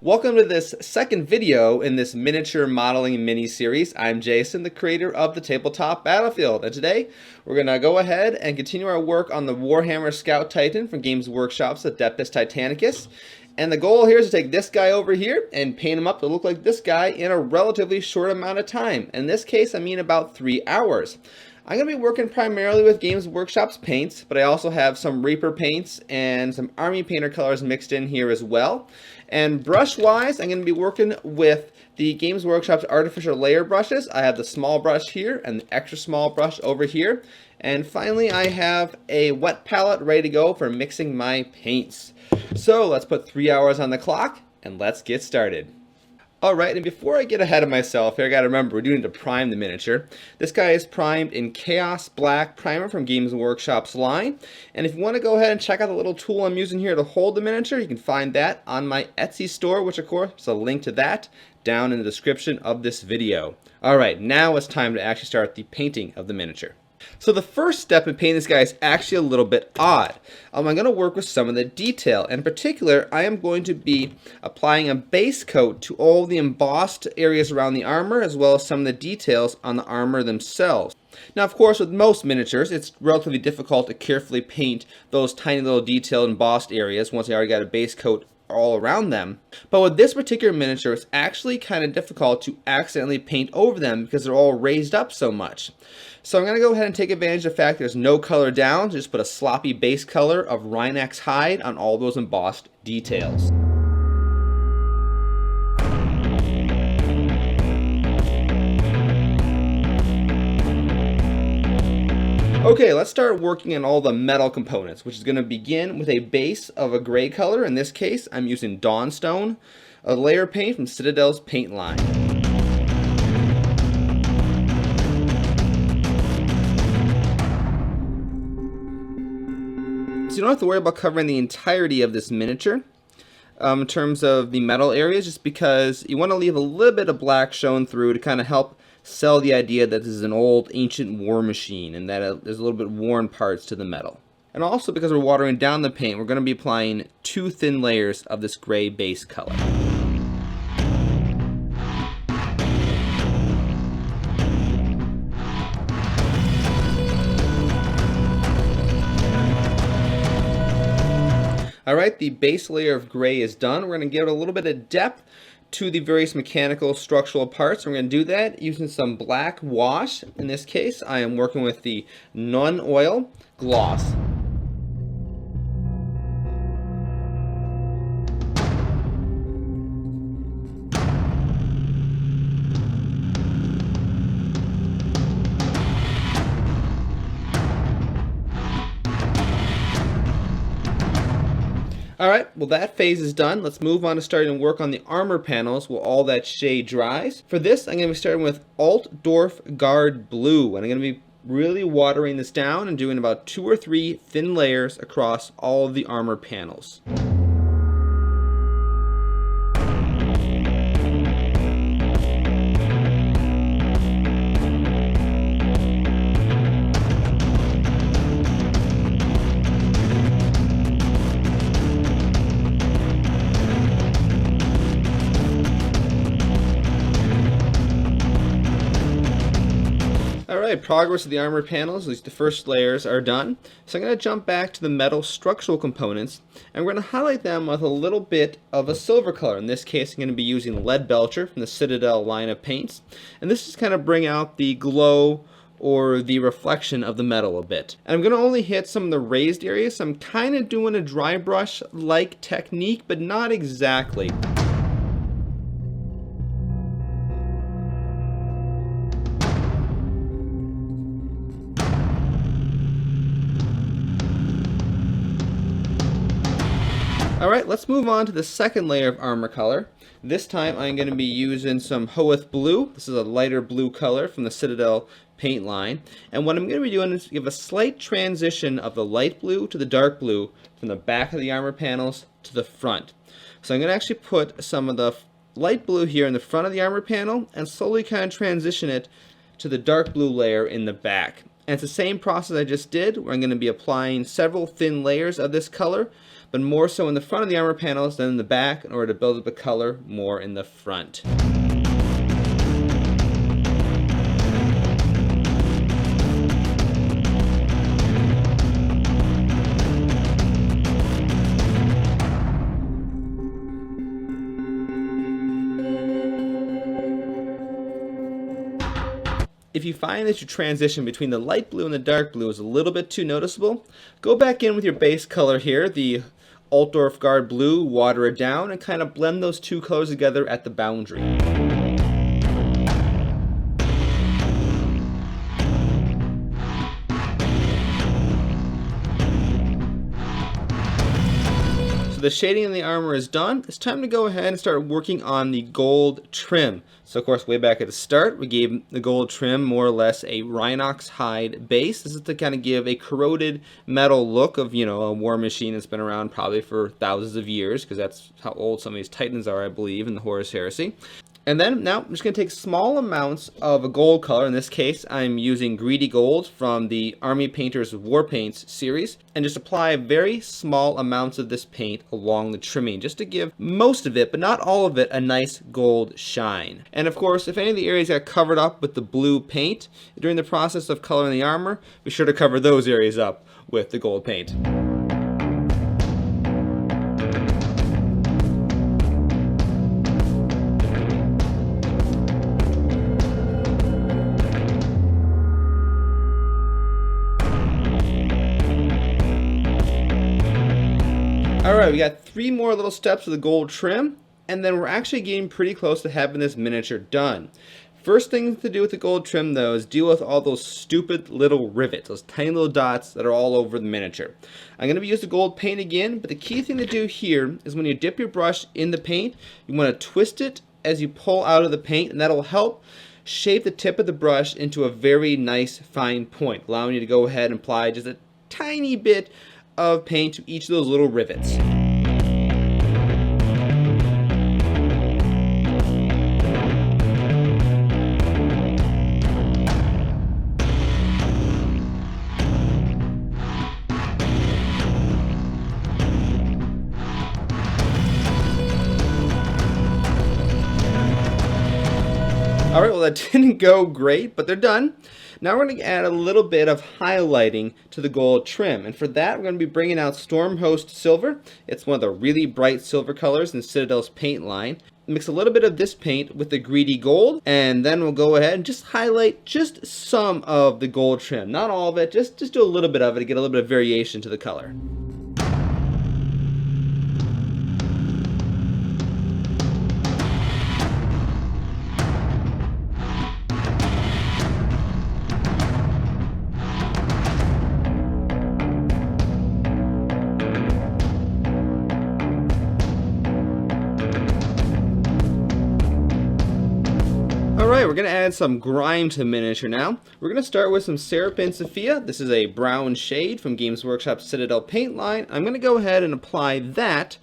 Welcome to this second video in this miniature modeling mini-series. I'm Jason, the creator of the Tabletop Battlefield, and today we're going to go ahead and continue our work on the Warhound Scout Titan from Games Workshop's Adeptus Titanicus. And the goal here is to take this guy over here and paint him up to look like this guy in a relatively short amount of time. In this case, I mean about 3 hours. I'm going to be working primarily with Games Workshop's paints, but I also have some Reaper paints and some Army Painter colors mixed in here as well. And brush-wise, I'm going to be working with the Games Workshop's artificial layer brushes. I have the small brush here and the extra small brush over here. And finally, I have a wet palette ready to go for mixing my paints. So let's put 3 hours on the clock and let's get started. Alright, and before I get ahead of myself here, I gotta remember, we do need to prime the miniature. This guy is primed in Chaos Black Primer from Games Workshop's line. And if you want to go ahead and check out the little tool I'm using here to hold the miniature, you can find that on my Etsy store, which of course is a link to that down in the description of this video. Alright, now it's time to actually start the painting of the miniature. So the first step in painting this guy is actually a little bit odd. I'm going to work with some of the detail. In particular, I am going to be applying a base coat to all the embossed areas around the armor, as well as some of the details on the armor themselves. Now, of course, with most miniatures, it's relatively difficult to carefully paint those tiny little detailed embossed areas once you already got a base coat all around them. But with this particular miniature, it's actually kind of difficult to accidentally paint over them because they're all raised up so much. So I'm going to go ahead and take advantage of the fact there's no color down, just put a sloppy base color of Rhinox hide on all those embossed details. Okay, let's start working on all the metal components, which is going to begin with a base of a gray color. In this case, I'm using Dawnstone, a layer paint from Citadel's paint line. So you don't have to worry about covering the entirety of this miniature in terms of the metal areas, just because you want to leave a little bit of black shown through to kind of help sell the idea that this is an old ancient war machine and that there's a little bit worn parts to the metal. And also because we're watering down the paint, we're going to be applying 2 thin layers of this gray base color. Alright, the base layer of gray is done. We're going to give it a little bit of depth to the various mechanical structural parts. We're going to do that using some black wash. In this case, I am working with the non-oil gloss. Alright, well that phase is done. Let's move on to starting to work on the armor panels while all that shade dries. For this, I'm going to be starting with Altdorf Guard Blue, and I'm going to be really watering this down and doing about 2 or 3 thin layers across all of the armor panels. Alright, progress of the armor panels, at least the first layers, are done. So I'm going to jump back to the metal structural components, and we're going to highlight them with a little bit of a silver color. In this case, I'm going to be using Lead Belcher from the Citadel line of paints. And this is kind of bring out the glow or the reflection of the metal a bit. And I'm going to only hit some of the raised areas, so I'm kind of doing a dry brush-like technique, but not exactly. Alright, let's move on to the second layer of armor color. This time I'm going to be using some Hoeth Blue. This is a lighter blue color from the Citadel paint line. And what I'm going to be doing is give a slight transition of the light blue to the dark blue from the back of the armor panels to the front. So I'm going to actually put some of the light blue here in the front of the armor panel and slowly kind of transition it to the dark blue layer in the back. And it's the same process I just did, where I'm going to be applying several thin layers of this color, but more so in the front of the armor panels than in the back, in order to build up the color more in the front. If you find that your transition between the light blue and the dark blue is a little bit too noticeable, go back in with your base color here, the Altdorf Guard Blue, water it down, and kind of blend those two colors together at the boundary. The shading in the armor is done. It's time to go ahead and start working on the gold trim. So of course, way back at the start, we gave the gold trim more or less a Rhinox hide base. This is to kind of give a corroded metal look of, you know, a war machine that's been around probably for thousands of years, because that's how old some of these Titans are, I believe, in the Horus Heresy. And then now I'm just going to take small amounts of a gold color. In this case, I'm using Greedy Gold from the Army Painters War Paints series, and just apply very small amounts of this paint along the trimming, just to give most of it, but not all of it, a nice gold shine. And of course, if any of the areas got covered up with the blue paint during the process of coloring the armor, be sure to cover those areas up with the gold paint. Alright, we got 3 more little steps of the gold trim, and then we're actually getting pretty close to having this miniature done. First thing to do with the gold trim, though, is deal with all those stupid little rivets, those tiny little dots that are all over the miniature. I'm going to use the gold paint again, but the key thing to do here is when you dip your brush in the paint, you want to twist it as you pull out of the paint, and that'll help shape the tip of the brush into a very nice fine point, allowing you to go ahead and apply just a tiny bit of paint to each of those little rivets. Alright, well that didn't go great, but they're done. Now we're going to add a little bit of highlighting to the gold trim, and for that we're going to be bringing out Stormhost Silver. It's one of the really bright silver colors in Citadel's paint line. Mix a little bit of this paint with the Greedy Gold, and then we'll go ahead and just highlight just some of the gold trim. Not all of it, just do a little bit of it to get a little bit of variation to the color. Alright, we're going to add some grime to the miniature now. We're going to start with some Seraphim Sophia. This is a brown shade from Games Workshop's Citadel paint line. I'm going to go ahead and apply that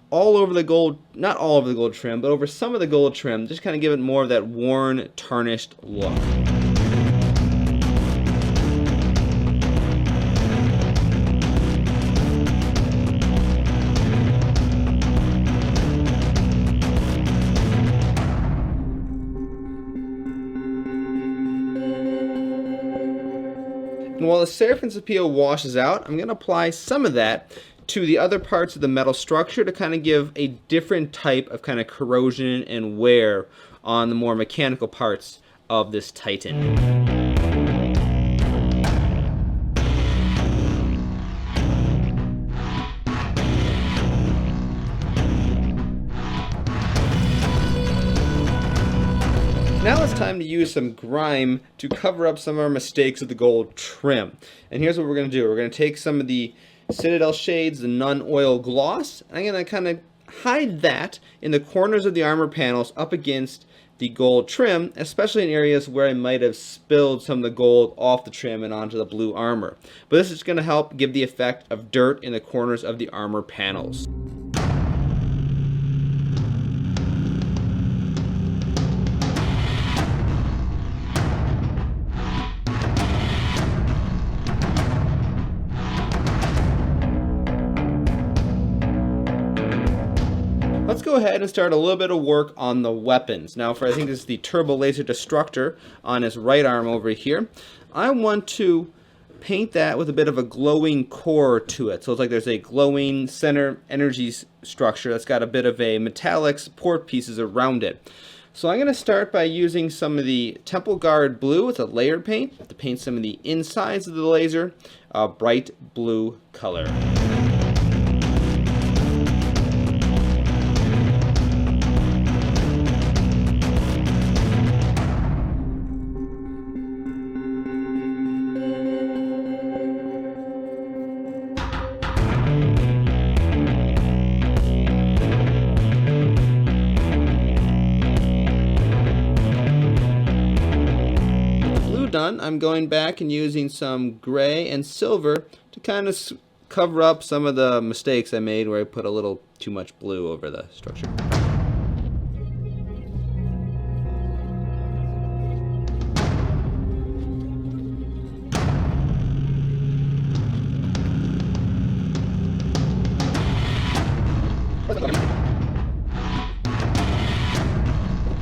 all over the gold, not all over the gold trim, but over some of the gold trim, just kind of give it more of that worn, tarnished look. And while the Seraphim Sophia washes out, I'm going to apply some of that to the other parts of the metal structure to kind of give a different type of kind of corrosion and wear on the more mechanical parts of this Titan. Now it's time to use some grime to cover up some of our mistakes with the gold trim. And here's what we're going to do. We're going to take some of the Citadel shades, the non-oil gloss, and I'm going to kind of hide that in the corners of the armor panels up against the gold trim, especially in areas where I might have spilled some of the gold off the trim and onto the blue armor. But this is going to help give the effect of dirt in the corners of the armor panels. let's go ahead and start a little bit of work on the weapons. Now I think this is the Turbo Laser Destructor on his right arm over here. I want to paint that with a bit of a glowing core to it. So it's like there's a glowing center energy structure that's got a bit of a metallic support pieces around it. So I'm going to start by using some of the Temple Guard Blue with a layered paint to paint some of the insides of the laser a bright blue color. Done, I'm going back and using some gray and silver to kind of cover up some of the mistakes I made where I put a little too much blue over the structure.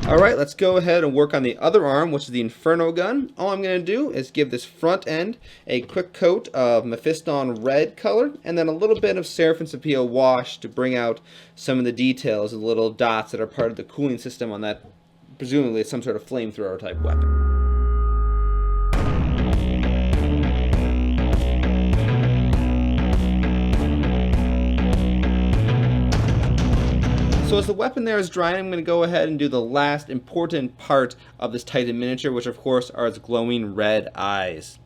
Alright, let's go ahead and work on the other arm, which is the Inferno gun. All I'm going to do is give this front end a quick coat of Mephiston red color, and then a little bit of Seraphim Sepia wash to bring out some of the details, the little dots that are part of the cooling system on that, presumably some sort of flamethrower type weapon. So as the weapon there is drying, I'm going to go ahead and do the last important part of this Titan miniature, which of course are its glowing red eyes.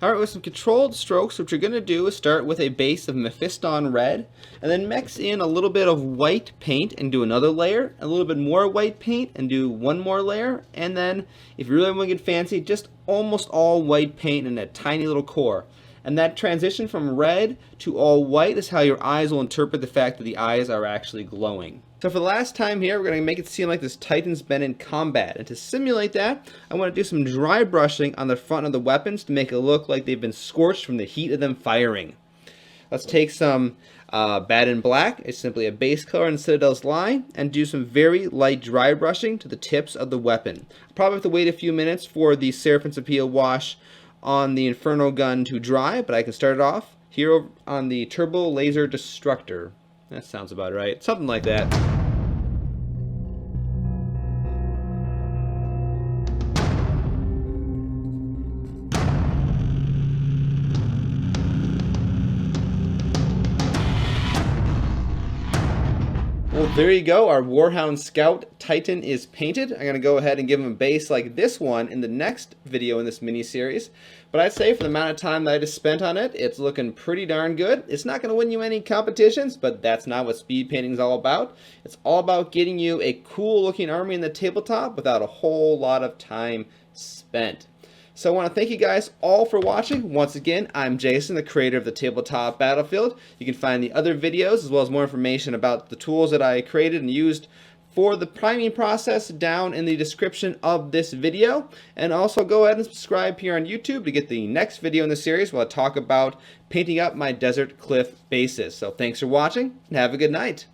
Alright, with some controlled strokes, what you're going to do is start with a base of Mephiston red, and then mix in a little bit of white paint and do another layer, a little bit more white paint and do one more layer, and then, if you really want to get fancy, just almost all white paint in a tiny little core. And that transition from red to all white is how your eyes will interpret the fact that the eyes are actually glowing. So for the last time here, we're going to make it seem like this Titan's been in combat. And to simulate that, I want to do some dry brushing on the front of the weapons to make it look like they've been scorched from the heat of them firing. Let's take some Baden Black, it's simply a base color in Citadel's line, and do some very light dry brushing to the tips of the weapon. Probably have to wait a few minutes for the Seraphim Sepia wash on the Inferno gun to dry, but I can start it off here on the Turbo Laser Destructor. That sounds about right. Something like that. Well, there you go. Our Warhound Scout Titan is painted. I'm going to go ahead and give him a base like this one in the next video in this mini-series. But I'd say for the amount of time that I just spent on it, it's looking pretty darn good. It's not going to win you any competitions, but that's not what speed painting is all about. It's all about getting you a cool-looking army in the tabletop without a whole lot of time spent. So I want to thank you guys all for watching. Once again, I'm Jason, the creator of the Tabletop Battlefield. You can find the other videos as well as more information about the tools that I created and used for the priming process down in the description of this video. And also go ahead and subscribe here on YouTube to get the next video in the series where I talk about painting up my desert cliff bases. So thanks for watching and have a good night.